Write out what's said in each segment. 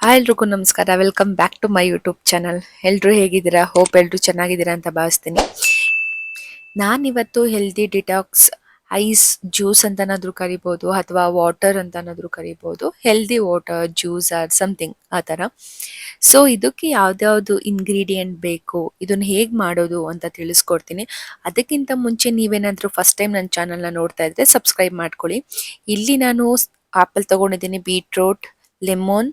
Hi ಎಲ್ರಿಗೂ ನಮಸ್ಕಾರ. Welcome back to my YouTube channel. ಎಲ್ಲರೂ ಹೇಗಿದ್ದೀರಾ? ಹೋಪ್ ಎಲ್ಲರೂ ಚೆನ್ನಾಗಿದ್ದೀರಾ ಅಂತ ಭಾವಿಸ್ತೀನಿ. ನಾನಿವತ್ತು ಹೆಲ್ದಿ ಡಿಟಾಕ್ಸ್ ಐಸ್ ಜ್ಯೂಸ್ ಅಂತನಾದ್ರೂ ಕರಿಬೋದು ಅಥವಾ ವಾಟರ್ ಅಂತನಾದ್ರೂ ಕರಿಬೋದು. Healthy water juice or something ಆ ಥರ. ಸೊ ಇದಕ್ಕೆ ಯಾವ್ದ್ಯಾವ್ದು ಇಂಗ್ರೀಡಿಯೆಂಟ್ ಬೇಕು, ಇದನ್ನ ಹೇಗೆ ಮಾಡೋದು ಅಂತ ತಿಳಿಸ್ಕೊಡ್ತೀನಿ. ಅದಕ್ಕಿಂತ ಮುಂಚೆ ನೀವೇನಾದರೂ ಫಸ್ಟ್ ಟೈಮ್ ನನ್ನ ಚಾನಲ್ನ ನೋಡ್ತಾ ಇದ್ರೆ ಸಬ್ಸ್ಕ್ರೈಬ್ ಮಾಡ್ಕೊಳ್ಳಿ. ಇಲ್ಲಿ ನಾನು ಆಪಲ್ ತಗೊಂಡಿದ್ದೀನಿ, ಬೀಟ್ರೋಟ್, ಲೆಮನ್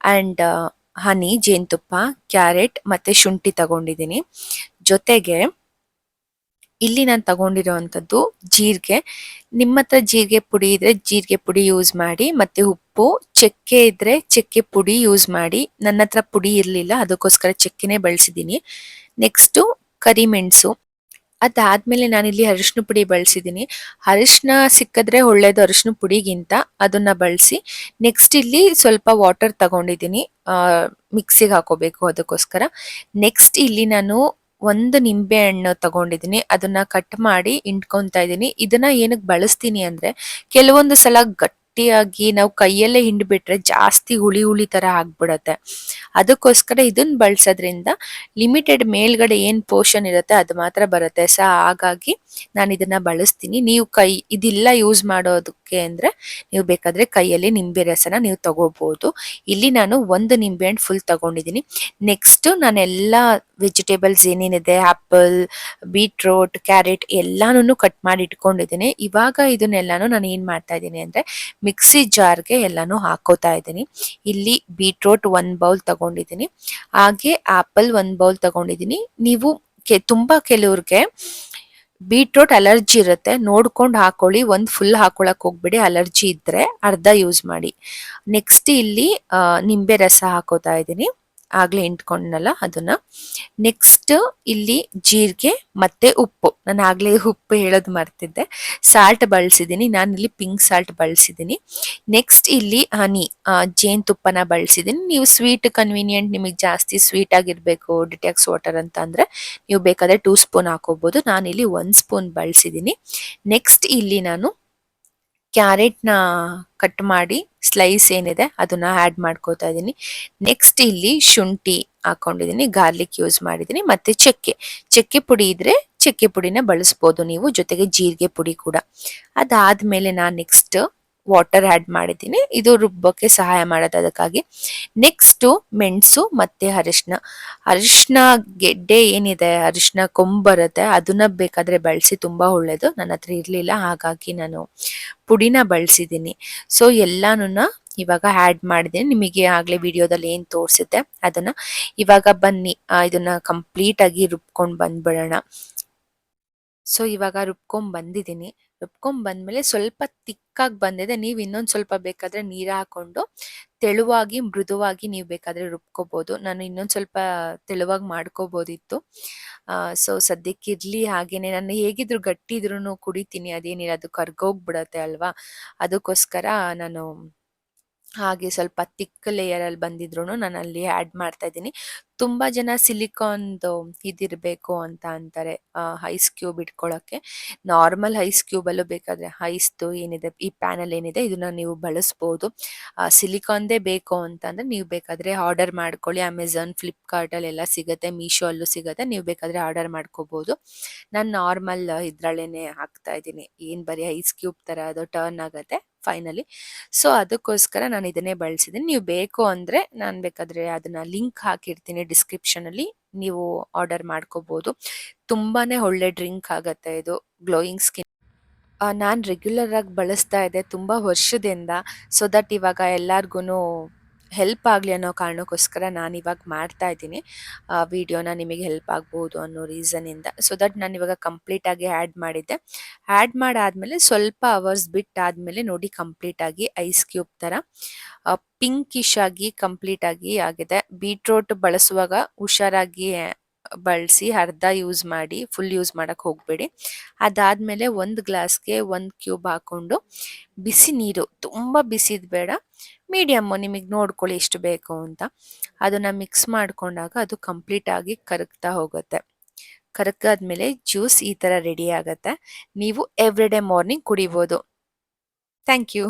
ಆ್ಯಂಡ್ ಹನಿ, ಜೇನುತುಪ್ಪ, ಕ್ಯಾರೆಟ್ ಮತ್ತು ಶುಂಠಿ ತಗೊಂಡಿದ್ದೀನಿ. ಜೊತೆಗೆ ಇಲ್ಲಿ ನಾನು ತಗೊಂಡಿರೋವಂಥದ್ದು ಜೀರಿಗೆ. ನಿಮ್ಮ ಹತ್ರ ಜೀರಿಗೆ ಪುಡಿ ಇದ್ರೆ ಜೀರಿಗೆ ಪುಡಿ ಯೂಸ್ ಮಾಡಿ, ಮತ್ತು ಉಪ್ಪು, ಚಕ್ಕೆ ಇದ್ರೆ ಚಕ್ಕೆ ಪುಡಿ ಯೂಸ್ ಮಾಡಿ. ನನ್ನ ಹತ್ರ ಪುಡಿ ಇರಲಿಲ್ಲ, ಅದಕ್ಕೋಸ್ಕರ ಚಕ್ಕೆನೇ ಬಳಸಿದ್ದೀನಿ. ನೆಕ್ಸ್ಟು ಕರಿಮೆಣಸು. ಅದಾದ್ಮೇಲೆ ನಾನಿಲ್ಲಿ ಅರಿಶಿನ ಪುಡಿ ಬಳಸಿದ್ದೀನಿ. ಅರಿಶಿನ ಸಿಕ್ಕಿದ್ರೆ ಒಳ್ಳೇದು ಅರಿಶಿನ ಪುಡಿಗಿಂತ, ಅದನ್ನ ಬಳಸಿ. ನೆಕ್ಸ್ಟ್ ಇಲ್ಲಿ ಸ್ವಲ್ಪ ವಾಟರ್ ತಗೊಂಡಿದ್ದೀನಿ, ಮಿಕ್ಸಿಗೆ ಹಾಕೋಬೇಕು ಅದಕ್ಕೋಸ್ಕರ. ನೆಕ್ಸ್ಟ್ ಇಲ್ಲಿ ನಾನು ಒಂದು ನಿಂಬೆ ಹಣ್ಣು ತಗೊಂಡಿದ್ದೀನಿ, ಅದನ್ನ ಕಟ್ ಮಾಡಿ ಹಿಂಡ್ಕೊತಾ ಇದ್ದೀನಿ. ಇದನ್ನ ಏನಕ್ಕೆ ಬಳಸ್ತೀನಿ ಅಂದ್ರೆ, ಕೆಲವೊಂದು ಸಲ ಗಟ್ಟಿಯಾಗಿ ನಾವು ಕೈಯಲ್ಲೇ ಹಿಂಡ್ಬಿಟ್ರೆ ಜಾಸ್ತಿ ಹುಳಿ ಹುಳಿ ತರ ಆಗ್ಬಿಡತ್ತೆ. ಅದಕ್ಕೋಸ್ಕರ ಇದನ್ನ ಬಳಸೋದ್ರಿಂದ ಲಿಮಿಟೆಡ್ ಮೇಲ್ಗಡೆ ಏನ್ ಪೋರ್ಷನ್ ಇರುತ್ತೆ ಅದು ಮಾತ್ರ ಬರುತ್ತೆ. ಹಾಗಾಗಿ ನಾನು ಇದನ್ನ ಬಳಸ್ತೀನಿ. ನೀವು ಇದಿಲ್ಲ ಯೂಸ್ ಮಾಡೋದಕ್ಕೆ ಅಂದ್ರೆ ನೀವು ಬೇಕಾದ್ರೆ ಕೈಯಲ್ಲಿ ನಿಂಬೆ ರಸನ ನೀವು ತಗೋಬಹುದು. ಇಲ್ಲಿ ನಾನು ಒಂದು ನಿಂಬೆ ಹಣ್ಣು ಫುಲ್ ತಗೊಂಡಿದ್ದೀನಿ. ನೆಕ್ಸ್ಟ್ ನಾನೆಲ್ಲ ವೆಜಿಟೇಬಲ್ಸ್ ಏನೇನಿದೆ, ಆಪಲ್, ಬೀಟ್ರೋಟ್, ಕ್ಯಾರೆಟ್ ಎಲ್ಲಾನು ಕಟ್ ಮಾಡಿ ಇಟ್ಕೊಂಡಿದ್ದೀನಿ. ಇವಾಗ ಇದನ್ನೆಲ್ಲಾನು ನಾನು ಏನ್ ಮಾಡ್ತಾ ಇದ್ದೀನಿ ಅಂದ್ರೆ ಮಿಕ್ಸಿ ಜಾರ್ಗೆ ಎಲ್ಲಾನು ಹಾಕೋತಾ ಇದ್ದೀನಿ. ಇಲ್ಲಿ ಬೀಟ್ರೋಟ್ 1 ಬೌಲ್ ತಗೊಂಡಿದ್ದೀನಿ, ಹಾಗೆ ಆಪಲ್ 1 ಬೌಲ್ ತಗೊಂಡಿದ್ದೀನಿ. ನೀವು ತುಂಬಾ ಕೆಲವ್ರಿಗೆ ಬೀಟ್ರೋಟ್ ಅಲರ್ಜಿ ಇರುತ್ತೆ, ನೋಡ್ಕೊಂಡು ಹಾಕೊಳ್ಳಿ. ಒಂದು ಫುಲ್ ಹಾಕೊಳಕ್ ಹೋಗ್ಬಿಡಿ, ಅಲರ್ಜಿ ಇದ್ರೆ ಅರ್ಧ ಯೂಸ್ ಮಾಡಿ. ನೆಕ್ಸ್ಟ್ ಇಲ್ಲಿ ನಿಂಬೆ ರಸ ಹಾಕೋತಾ ಇದ್ದೀನಿ, ಆಗ್ಲೇ ಇಂಟ್ಕೊಂಡ್ನಲ್ಲ ಅದನ್ನ. ನೆಕ್ಸ್ಟ್ ಇಲ್ಲಿ ಜೀರಿಗೆ ಮತ್ತೆ ಉಪ್ಪು. ನಾನು ಆಗ್ಲೇ ಉಪ್ಪು ಹೇಳೋದು ಮರ್ತಿದ್ದೆ. ಸಾಲ್ಟ್ ಬಳಸಿದ್ದೀನಿ, ನಾನು ಇಲ್ಲಿ ಪಿಂಕ್ ಸಾಲ್ಟ್ ಬಳಸಿದ್ದೀನಿ. ನೆಕ್ಸ್ಟ್ ಇಲ್ಲಿ ಹನಿ, ಜೇನುತುಪ್ಪನ ಬಳಸಿದ್ದೀನಿ. ನೀವು ಸ್ವೀಟ್ ಕನ್ವೀನಿಯಂಟ್, ನಿಮಗೆ ಜಾಸ್ತಿ ಸ್ವೀಟ್ ಆಗಿರ್ಬೇಕು ಡಿಟಾಕ್ಸ್ ವಾಟರ್ ಅಂತ ಅಂದ್ರೆ ನೀವು ಬೇಕಾದ್ರೆ 2 ಸ್ಪೂನ್ ಹಾಕೋಬಹುದು. ನಾನಿಲ್ಲಿ 1 ಸ್ಪೂನ್ ಬಳಸಿದ್ದೀನಿ. ನೆಕ್ಸ್ಟ್ ಇಲ್ಲಿ ನಾನು ಕ್ಯಾರೆಟ್ನ ಕಟ್ ಮಾಡಿ ಸ್ಲೈಸ್ ಏನಿದೆ ಅದನ್ನ ಆ್ಯಡ್ ಮಾಡ್ಕೋತಾ ಇದ್ದೀನಿ. ನೆಕ್ಸ್ಟ್ ಇಲ್ಲಿ ಶುಂಠಿ ಹಾಕೊಂಡಿದ್ದೀನಿ, ಗಾರ್ಲಿಕ್ ಯೂಸ್ ಮಾಡಿದ್ದೀನಿ, ಮತ್ತೆ ಚಕ್ಕೆ ಪುಡಿ ಇದ್ರೆ ಚಕ್ಕೆ ಪುಡಿನ ಬಳಸ್ಬೋದು ನೀವು, ಜೊತೆಗೆ ಜೀರಿಗೆ ಪುಡಿ ಕೂಡ. ಅದಾದ್ಮೇಲೆ ನಾನು ನೆಕ್ಸ್ಟ್ ವಾಟರ್ ಆ್ಯಡ್ ಮಾಡಿದ್ದೀನಿ, ಇದು ರುಬ್ಬಕ್ಕೆ ಸಹಾಯ ಮಾಡೋದು ಅದಕ್ಕಾಗಿ. ನೆಕ್ಸ್ಟ್ ಮೆಣಸು ಮತ್ತೆ ಅರಿಶಿನ ಗೆಡ್ಡೆ ಏನಿದೆ, ಅರಿಶಿನ ಕೊಂಬ್ ಬರುತ್ತೆ, ಅದನ್ನ ಬೇಕಾದ್ರೆ ಬಳಸಿ, ತುಂಬಾ ಒಳ್ಳೇದು. ನನ್ನ ಹತ್ರ ಇರ್ಲಿಲ್ಲ ಹಾಗಾಗಿ ನಾನು ಪುಡಿನ ಬಳಸಿದ್ದೀನಿ. ಸೊ ಎಲ್ಲಾನು ಇವಾಗ ಆ್ಯಡ್ ಮಾಡಿದ್ದೀನಿ. ನಿಮಗೆ ಆಗ್ಲೇ ವಿಡಿಯೋದಲ್ಲಿ ಏನ್ ತೋರಿಸಿದ್ದೆ ಅದನ್ನ. ಇವಾಗ ಬನ್ನಿ ಇದನ್ನ ಕಂಪ್ಲೀಟ್ ಆಗಿ ರುಬ್ಕೊಂಡ್ ಬಂದ್ಬಿಡೋಣ. ಸೊ ಇವಾಗ ರುಬ್ಕೊಂಡ್ ಬಂದಿದ್ದೀನಿ. ರುಬ್ಕೊಂಡ್ ಬಂದ್ಮೇಲೆ ಸ್ವಲ್ಪ ತಿಕ್ಕಾಗಿ ಬಂದಿದೆ. ನೀವು ಇನ್ನೊಂದ್ ಸ್ವಲ್ಪ ಬೇಕಾದ್ರೆ ನೀರು ಹಾಕೊಂಡು ತೆಳುವಾಗಿ ಮೃದುವಾಗಿ ನೀವು ಬೇಕಾದ್ರೆ ರುಬ್ಕೋಬಹುದು. ನಾನು ಇನ್ನೊಂದ್ ಸ್ವಲ್ಪ ತೆಳುವಾಗಿ ಮಾಡ್ಕೋಬಹುದಿತ್ತು. ಸೊ ಸದ್ಯಕ್ಕೆ ಇರ್ಲಿ ಹಾಗೇನೆ. ನಾನು ಹೇಗಿದ್ರು ಗಟ್ಟಿ ಇದ್ರೂ ಕುಡಿತೀನಿ, ಅದೇನಿಲ್ಲ, ಅದು ಕರ್ಗೋಗ್ಬಿಡತ್ತೆ ಅಲ್ವಾ. ಅದಕ್ಕೋಸ್ಕರ ನಾನು ಹಾಗೆ ಸ್ವಲ್ಪ ತಿಕ್ ಲೇಯರ್ ಅಲ್ಲಿ ಬಂದಿದ್ರು ನಾನು ಅಲ್ಲಿ ಆ್ಯಡ್ ಮಾಡ್ತಾ ಇದ್ದೀನಿ. ತುಂಬಾ ಜನ ಸಿಲಿಕಾನ್ದು ಇದಿರ್ಬೇಕು ಅಂತ ಅಂತಾರೆ, ಐಸ್ ಕ್ಯೂಬ್ ಇಟ್ಕೊಳಕ್ಕೆ. ನಾರ್ಮಲ್ ಐಸ್ ಕ್ಯೂಬ್ ಅಲ್ಲೂ ಬೇಕಾದ್ರೆ ಐಸ್ದು ಏನಿದೆ, ಈ ಪ್ಯಾನಲ್ ಏನಿದೆ ಇದನ್ನ ನೀವು ಬಳಸ್ಬೋದು. ಸಿಲಿಕಾನ್ದೇ ಬೇಕು ಅಂತಂದ್ರೆ ನೀವು ಬೇಕಾದ್ರೆ ಆರ್ಡರ್ ಮಾಡ್ಕೊಳ್ಳಿ. ಅಮೆಝಾನ್, ಫ್ಲಿಪ್ಕಾರ್ಟ್ ಅಲ್ಲೆಲ್ಲ ಸಿಗುತ್ತೆ, ಮೀಶೋ ಅಲ್ಲೂ ಸಿಗುತ್ತೆ, ನೀವು ಬೇಕಾದ್ರೆ ಆರ್ಡರ್ ಮಾಡ್ಕೋಬಹುದು. ನಾನು ನಾರ್ಮಲ್ ಇದ್ರಲ್ಲೇನೆ ಹಾಕ್ತಾ ಇದ್ದೀನಿ, ಏನ್ ಬರೀ ಐಸ್ ಕ್ಯೂಬ್ ತರ ಅದು ಟರ್ನ್ ಆಗತ್ತೆ ಫೈನಲಿ. ಸೊ ಅದಕ್ಕೋಸ್ಕರ ನಾನು ಇದನ್ನೇ ಬಳಸಿದ್ದೀನಿ. ನೀವು ಬೇಕು ಅಂದ್ರೆ ನಾನು ಬೇಕಾದ್ರೆ ಅದನ್ನ ಲಿಂಕ್ ಹಾಕಿರ್ತೀನಿ ಡಿಸ್ಕ್ರಿಪ್ಷನ್ ಅಲ್ಲಿ, ನೀವು ಆರ್ಡರ್ ಮಾಡ್ಕೋಬಹುದು. ತುಂಬಾನೇ ಒಳ್ಳೆ ಡ್ರಿಂಕ್ ಆಗತ್ತೆ ಇದು, ಗ್ಲೋಯಿಂಗ್ ಸ್ಕಿನ್. ನಾನು ರೆಗ್ಯುಲರ್ ಆಗಿ ಬಳಸ್ತಾ ಇದ್ದೆ ತುಂಬಾ ವರ್ಷದಿಂದ. ಸೊ ದಟ್ ಇವಾಗ ಎಲ್ಲಾರ್ಗು ಹೆಲ್ಪ್ ಆಗಲಿ ಅನ್ನೋ ಕಾರಣಕ್ಕೋಸ್ಕರ ನಾನು ಇವಾಗ ಮಾಡ್ತಾ ಇದ್ದೀನಿ ವಿಡಿಯೋನ, ನಿಮಗೆ ಹೆಲ್ಪ್ ಆಗ್ಬೋದು ಅನ್ನೋ ರೀಸನಿಂದ. ಸೊ ದಟ್ ನಾನು ಇವಾಗ ಕಂಪ್ಲೀಟ್ ಆಗಿ ಆ್ಯಡ್ ಮಾಡಿದ್ದೆ. ಆ್ಯಡ್ ಮಾಡಾದ್ಮೇಲೆ ಸ್ವಲ್ಪ ಅವರ್ಸ್ ಬಿಟ್ಟಾದ್ಮೇಲೆ ನೋಡಿ ಕಂಪ್ಲೀಟ್ ಆಗಿ ಐಸ್ ಕ್ಯೂಬ್ ತರ ಪಿಂಕಿಶ್ ಆಗಿ ಕಂಪ್ಲೀಟ್ ಆಗಿ ಆಗಿದೆ. ಬೀಟ್ರೋಟ್ ಬಳಸುವಾಗ ಹುಷಾರಾಗಿ ಬಳಸಿ, ಅರ್ಧ ಯೂಸ್ ಮಾಡಿ, ಫುಲ್ ಯೂಸ್ ಮಾಡಕ್ ಹೋಗ್ಬೇಡಿ. ಅದಾದ್ಮೇಲೆ 1 ಗ್ಲಾಸ್ಗೆ 1 ಕ್ಯೂಬ್ ಹಾಕೊಂಡು ಬಿಸಿ ನೀರು, ತುಂಬಾ ಬಿಸಿದ್ ಬೇಡ, ಮೀಡಿಯಮ್, ನಿಮಗೆ ನೋಡ್ಕೊಳ್ಳಿ ಎಷ್ಟು ಬೇಕು ಅಂತ, ಅದನ್ನ ಮಿಕ್ಸ್ ಮಾಡ್ಕೊಂಡಾಗ ಅದು ಕಂಪ್ಲೀಟ್ ಆಗಿ ಕರಗ್ತಾ ಹೋಗುತ್ತೆ. ಕರಗಾದ್ಮೇಲೆ ಜ್ಯೂಸ್ ಈ ತರ ರೆಡಿ ಆಗತ್ತೆ. ನೀವು ಎವ್ರಿ ಡೇ ಮಾರ್ನಿಂಗ್ ಕುಡಿಬೋದು. Thank you.